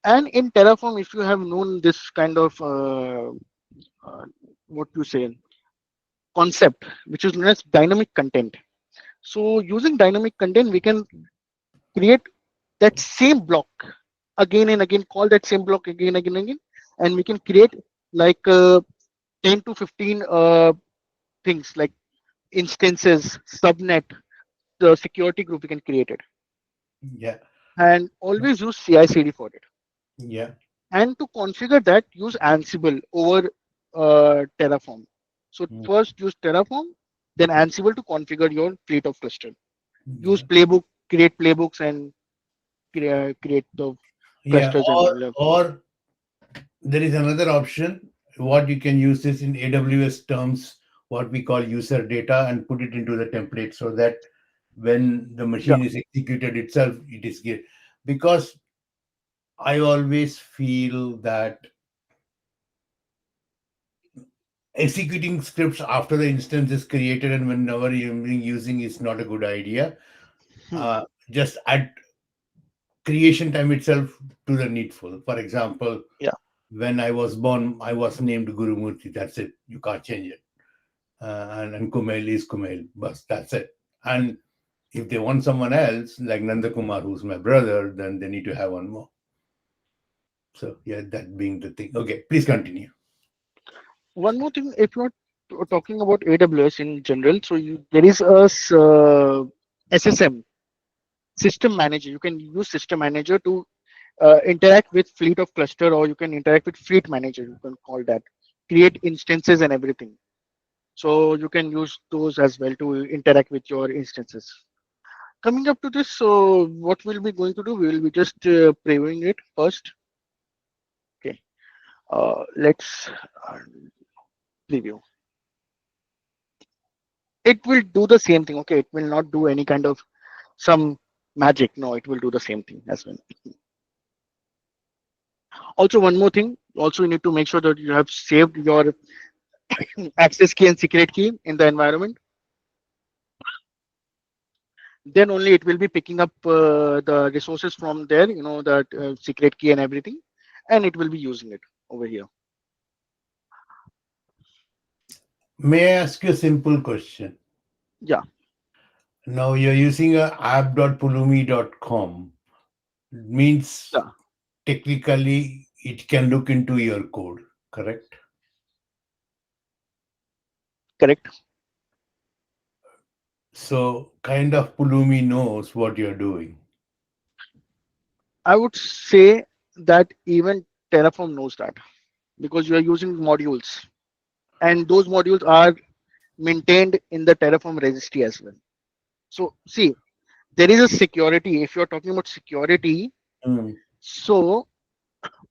And in Terraform, if you have known this kind of what you say concept, which is known as dynamic content. So using dynamic content, we can create that same block again and again, call that same block again and again, and we can create like 10 to 15 things like instances, subnet, the security group we can create it, Yeah, and always use CI/CD for it. yeah. And to configure that, use Ansible over Terraform. So Mm, first use Terraform, then Ansible to configure your fleet of cluster. Use yeah. playbook, create playbooks, and create the Yeah, clusters and all. or there is another option. What you can use is in AWS terms, what we call user data, and put it into the template so that when the Yeah. machine is executed itself, it is good. Because I always feel that executing scripts after the instance is created and whenever you're using is not a good idea. Hmm. Just add creation time itself to the needful. For example, Yeah. when I was born, I was named Gurumurti. That's it. You can't change it. And Kumail is Kumail. But that's it. And if they want someone else, like Nanda Kumar, who's my brother, then they need to have one more. So, yeah, that being the thing. Okay, please continue. One more thing, if you're talking about AWS in general, so there is a SSM, system manager. You can use system manager to interact with fleet of cluster, or you can interact with fleet manager. You can call that, create instances and everything. So you can use those as well to interact with your instances. Coming up to this, so what we'll be going to do, we will be just previewing it first. Okay, let's preview. It will do the same thing. Okay, it will not do any kind of some magic. No, it will do the same thing as well. Also, one more thing. Also, you need to make sure that you have saved your access key and secret key in the environment. Then only it will be picking up the resources from there. That secret key and everything, and it will be using it over here. May I ask you a simple question? Yeah, Now you're using a app.pulumi.com. Means yeah, technically it can look into your code, correct? correct. So kind of Pulumi knows what you're doing. I would say that even Terraform knows that because you are using modules, and those modules are maintained in the Terraform registry as well. So see, there is a security. If you're talking about security, Mm, so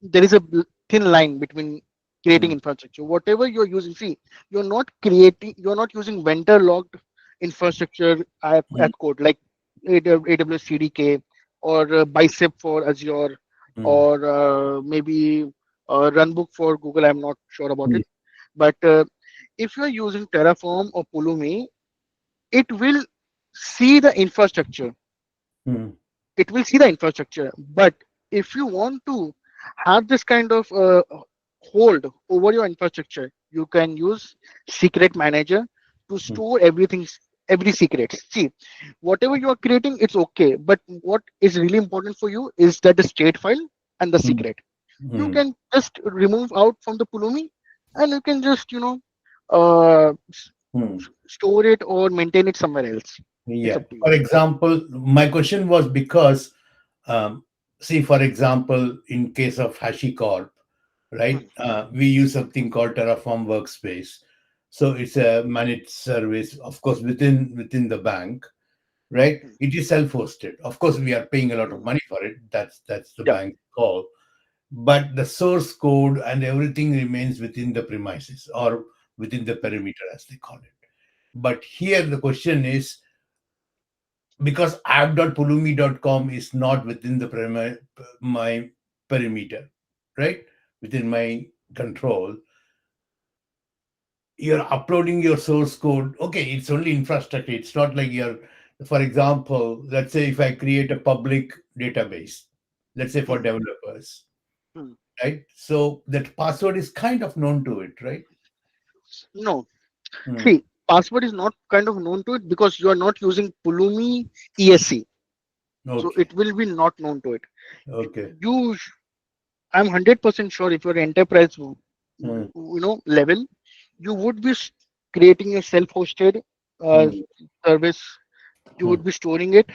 there is a thin line between. creating mm, infrastructure. Whatever you're using, see, you're not using vendor logged infrastructure mm, at code like AWS CDK or Bicep for Azure mm, or maybe Runbook for Google. I'm not sure about mm, it. But if you're using Terraform or Pulumi, it will see the infrastructure. mm, It will see the infrastructure. But if you want to have this kind of hold over your infrastructure, you can use secret manager to mm, store everything, every secret. See, whatever you are creating, it's okay. But what is really important for you is that the state file and the mm, secret. You mm, can just remove out from the Pulumi, and you can just uh, mm. store it or maintain it somewhere else. It's Yeah. up to you. For example, my question was because, um, see, for example, in case of HashiCorp, Hmm, right, we use something called Terraform Workspace. So it's a managed service, of course, within the bank, right? hmm, It is self-hosted. Of course, we are paying a lot of hmm. money for it. That's the Yeah. bank call. But the source code and everything remains within the premises or within the Hmm, perimeter, as they call it. But here the question is, because app.pulumi.com is not within the my perimeter, right? Within my control, you're uploading your source code. Okay, it's only infrastructure. It's not like you're, for example, let's say if I create a public database, let's say for hmm, developers, hmm. right? So that password is kind of known to it, right? No. Hmm. See, password is not kind of known to it because you are not using Pulumi ESC. So Okay. it will be not known to it. Okay. You, I'm 100% sure if you're enterprise, Hmm. level, you would be creating a self-hosted uh, Hmm. service. You Hmm. would be storing it.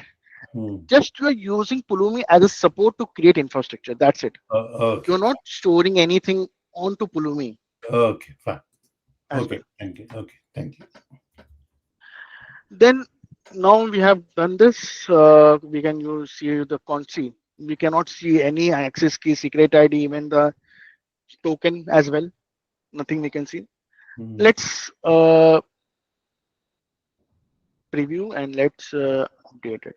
Hmm. Just you are using Pulumi as a support to create infrastructure. That's it. Okay. You're not storing anything onto Pulumi Okay. Fine. as Okay. well. Thank you. Okay. Thank you. Then now we have done this, we can use see the consi. We cannot see any access key, secret ID, even the token as well. Nothing we can see. Hmm. Let's preview and let's update it.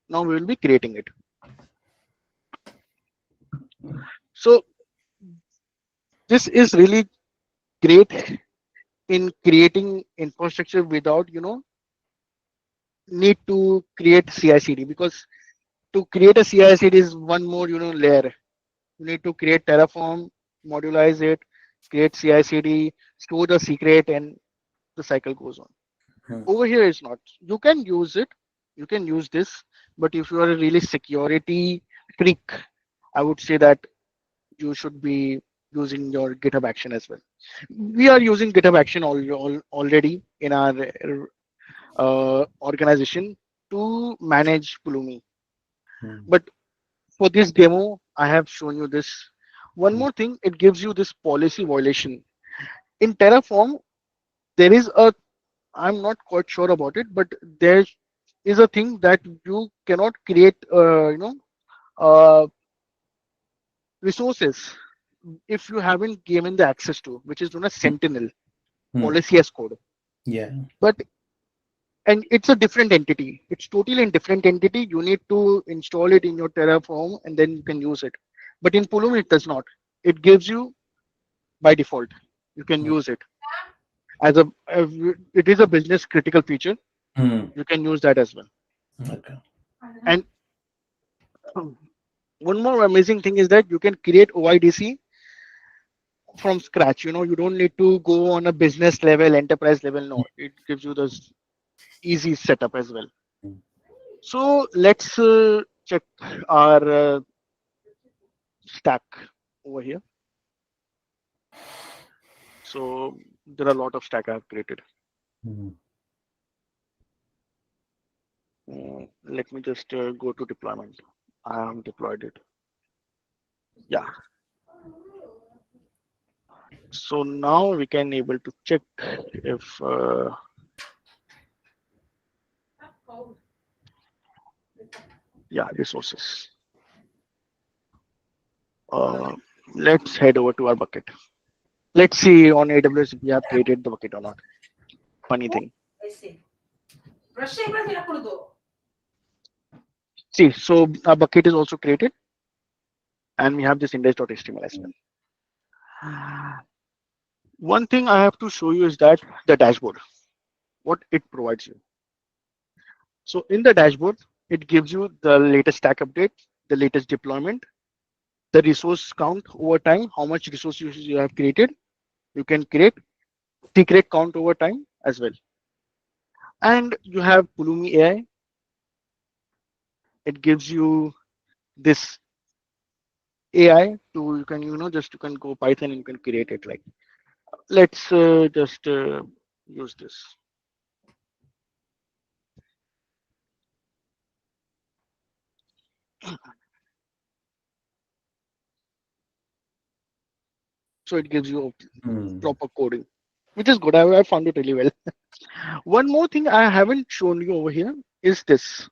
Now we will be creating it. So this is really great in creating infrastructure without need to create CI/CD, because to create a CI/CD is one more layer. You need to create Terraform, modulize it, create CI/CD, store the secret, and the cycle goes on. Hmm. Over here, it's not. You can use it, you can use this, but if you are a really security freak, I would say that you should be using your GitHub Action as well. We are using GitHub Action already in our organization to manage Pulumi. Hmm. But for this demo, I have shown you this. One Hmm. more thing, it gives you this policy violation. In Terraform, there is a, I'm not quite sure about it, but there is a thing that you cannot create, uh, resources if you haven't given the access to, which is known as Sentinel Hmm. policy as code. Yeah. But and it's a different entity. It's totally a different entity. You need to install it in your Terraform and then you can use it. But in Pulum, it does not. It gives you by default. You can Hmm. use it as a. It is a business critical feature. Hmm. You can use that as well. Okay. And one more amazing thing is that you can create OIDC from scratch. You don't need to go on a business level, enterprise level. No, it gives you this easy setup as well. Hmm. So let's check our stack over here. So there are a lot of stack I have created. Hmm. Let me just go to deployment. I have deployed it. Yeah. So now we can able to check if yeah, resources. Let's head over to our bucket. Let's see on AWS if we have created the bucket or not. Funny thing. See, so our bucket is also created, and we have this index.html as well. One thing I have to show you is that the dashboard, what it provides you. So in the dashboard, it gives you the latest stack update, the latest deployment, the resource count over time, how much resource usage you have created. You can create secret count over time as well. And you have Pulumi AI. It gives you this AI to you can just you can go Python and you can create it. Like let's just use this. So it gives you proper coding, which is good. I found it really well. One more thing I haven't shown you over here is this.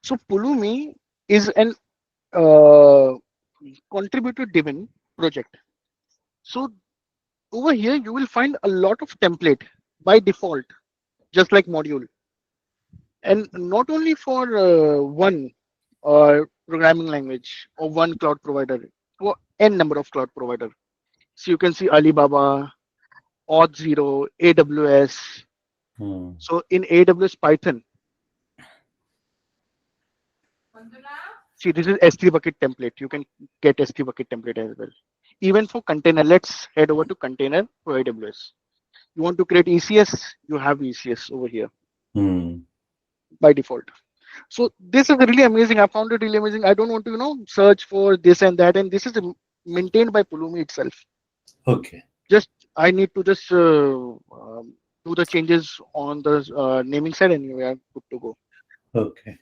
So Pulumi is an uh, contributor driven project. So over here you will find a lot of template by default, just like module, and not only for one programming language or one cloud provider or n number of cloud provider. So you can see Alibaba, Auth0, AWS. So in AWS Python, see this is S3 bucket template. You can get S3 bucket template as well. Even for container, let's head over to container for AWS. You want to create ECS, you have ECS over here by default. So this is really amazing. I found it really amazing. I don't want to search for this and that, and this is maintained by Pulumi itself. Okay. Just I need to just do the changes on the naming side, and we are good to go. Okay.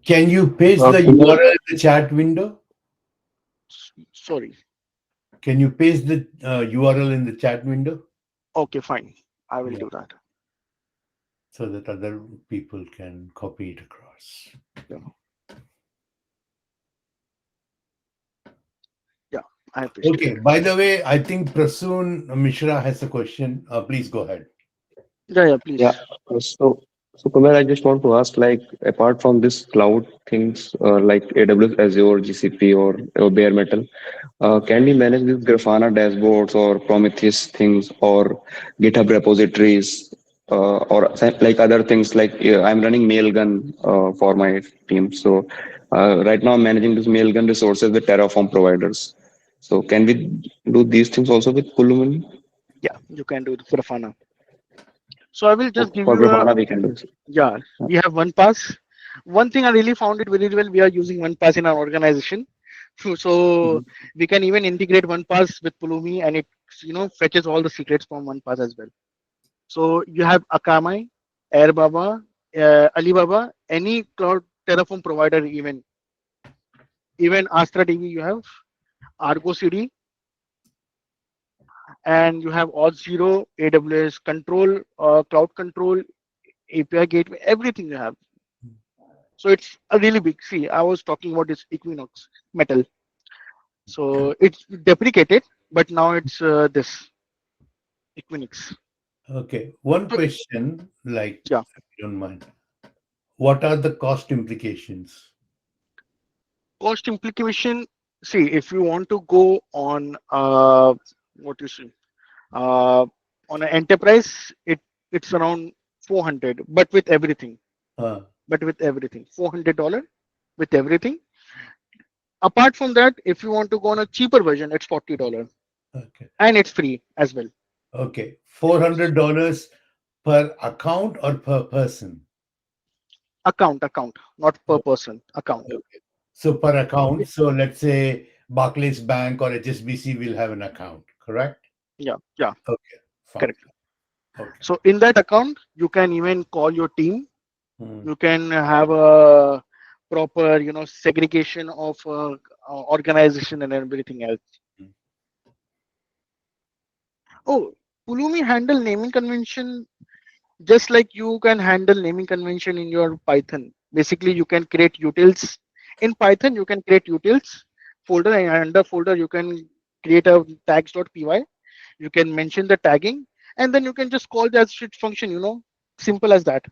Can you paste the Kumar, URL in the chat window? Sorry. Can you paste the URL in the chat window? Okay, fine. I will Yeah. do that. So that other people can copy it across. Yeah. Yeah, I have pasted Okay. it. By the way, I think Prasoon Mishra has a question. Please go ahead. Yeah, please. yeah. So Kumar, I just want to ask, like, apart from this cloud things, like AWS, Azure, GCP, or bare metal, can we manage these Grafana dashboards or Prometheus things or GitHub repositories, or like other things? Like I'm running Mailgun for my team, so right now I'm managing this Mailgun resources with Terraform providers. So can we do these things also with Pulumi? Yeah, you can do it for Grafana. So I will just Okay, give for you a Grafana we can do. yeah. We have one pass. One thing I really found it very well. We are using one pass in our organization, so Mhm. we can even integrate one pass with Pulumi, and it fetches all the secrets from one pass as well. So you have Akamai, Airbaba, Alibaba, any cloud Terraform provider, even Astra DB. You have Argo CD, and you have Auth0, AWS Control, Cloud Control, API Gateway, everything you have. So it's a really big. See, I was talking about this Equinox metal. So it's deprecated, but now it's this Equinix. Okay. One So question, like, yeah, if you don't mind. What are the cost implications? cost implication. See, if you want to go on what you see, uh, on an enterprise, it's around 400, but with everything. Uh, But with everything, $400 with everything. Apart from that, if you want to go on a cheaper version, it's $40, okay. and it's free as well. Okay. $400 per account or per person? Account, not per person. Account. Okay. So per account. So let's say Barclays Bank or HSBC will have an account, correct? Yeah, Okay. Fine. correct. Okay. So in that account, you can even call your team. Hmm. You can have a proper, segregation of organization and everything else. Oh, Pulumi handle naming convention just like you can handle naming convention in your Python. Basically, you can create utils in Python. You can create utils folder, and under folder you can create a tags.py. You can mention the tagging, and then you can just call that shit function. Simple as that.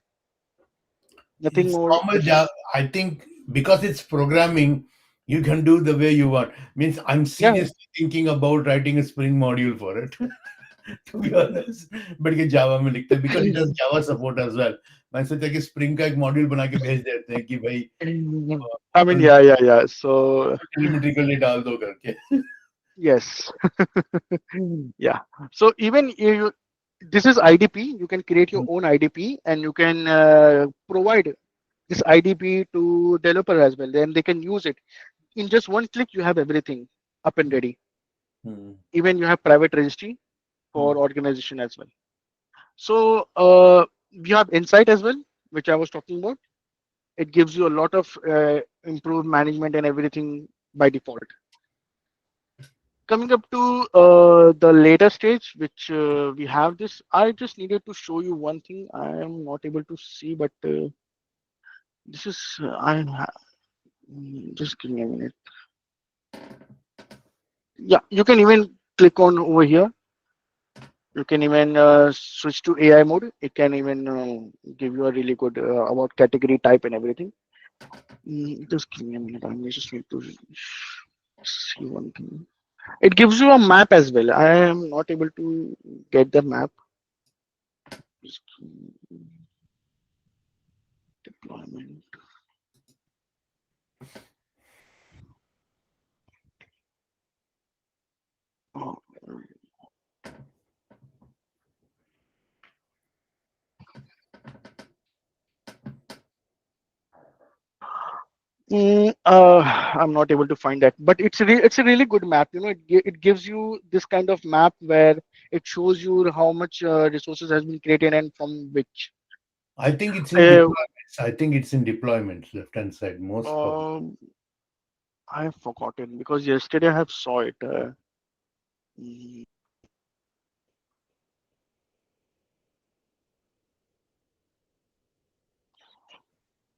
Nothing It's more normal different. Java. I think because it's programming, you can do the way you want. Means I'm Yeah. seriously thinking about writing a Spring module for it. To be honest, but ये जावा में लिखते हैं because it has Java support as well. मैं सोचा कि Spring का एक module बना के भेज देते हैं कि भाई I mean, yeah, yeah, yeah. So telemetry के लिए डाल दो करके. yes. Yeah. So even you, this is IDP. You can create your own IDP, and you can provide this IDP to developer as well. Then they can use it in just one click. You have everything up and ready. Hmm. Even you have private registry Hmm. for organization as well. So we have Insight as well, which I was talking about. It gives you a lot of improved management and everything by default. Coming up to the later stage, which we have this, I just needed to show you one thing. I am not able to see, but this is just give me a minute. Yeah, you can even click on over here. You can even switch to AI mode. It can even give you a really good about category type and everything. Just give me a minute. I just need to see one thing. It gives you a map as well. I am not able to get the map. Just deployment. Oh, I'm not able to find that, but it's a really good map. It gives you this kind of map where it shows you how much resources has been created and from which. I think it's in Uh, deployments. I think it's in deployments, left hand side, most probably. um, I have forgotten because yesterday I have saw it. Mm,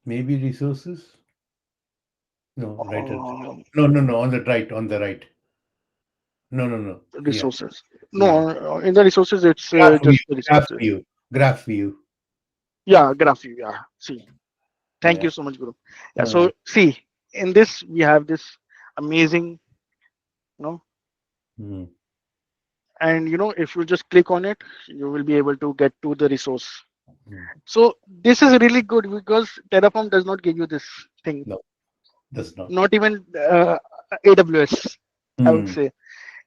Maybe resources. No, right at the top. um, No, no, no, on the right, on the right. No, no, no. Yeah, resources. yeah. No, in the resources it's Graph view, just the graph resources. view, graph view. Yeah, graph view. Yeah. See. Thank Yeah. you so much, Guru. Yeah. So see, in this we have this amazing, you know, Hmm. and if you just click on it, you will be able to get to the resource. Hmm. So this is really good because Terraform does not give you this thing. No, does not. Not even AWS, I would Hmm. say.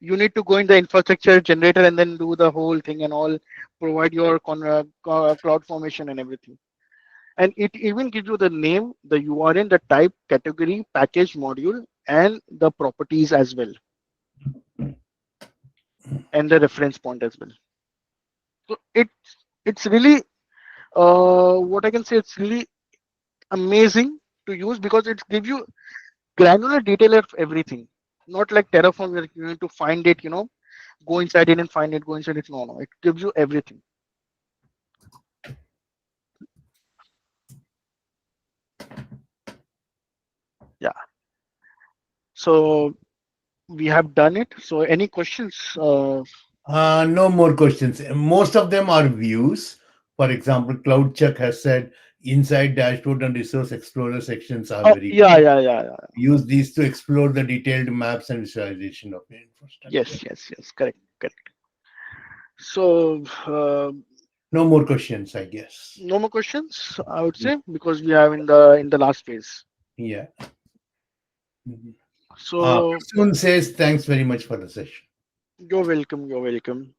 You need to go in the infrastructure generator and then do the whole thing and all, provide your cloud formation and everything. And it even gives you the name, the URL, the type, category, package, module, and the properties as well, and the reference point as well. So it's really what I can say. It's really amazing to use because it gives you granular detail of everything. Not like Terraform where you need to find it, go inside it and find it, go inside it. No, no, it gives you everything. Yeah. So we have done it. So any questions? No more questions. Most of them are views. For example, CloudCheck has said inside dashboard and resource explorer sections are Oh, very yeah, yeah, yeah, yeah. use these to explore the detailed maps and visualization of your infrastructure. Yes, yes, yes. Correct, correct. So No more questions, I guess. no more questions, I would say, because we have in the last phase. Yeah. Mhm. So Prasoon says thanks very much for the session. you're welcome. You're welcome.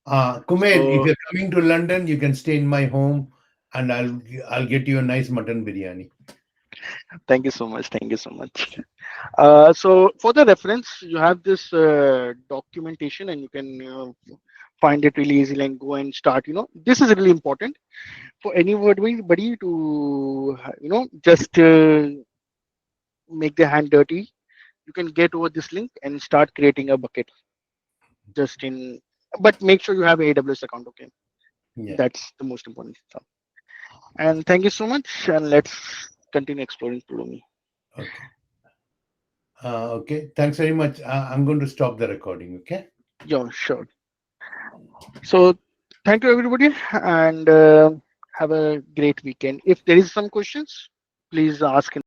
Kumail, if So you're coming to London, you can stay in my home, and I'll get you a nice mutton biryani. thank you so much. Thank you so much. So for the reference, you have this documentation, and you can find it really easily and go and start. This is really important for anybody to just make their hand dirty. You can get over this link and start creating a bucket just in but make sure you have AWS account. Okay, Yeah. that's the most important stuff. And thank you so much. And let's continue exploring Pulumi. Okay. Okay. Thanks very much. I'm going to stop the recording. Okay. Yeah, sure. So thank you everybody, and have a great weekend. If there is some questions, please ask in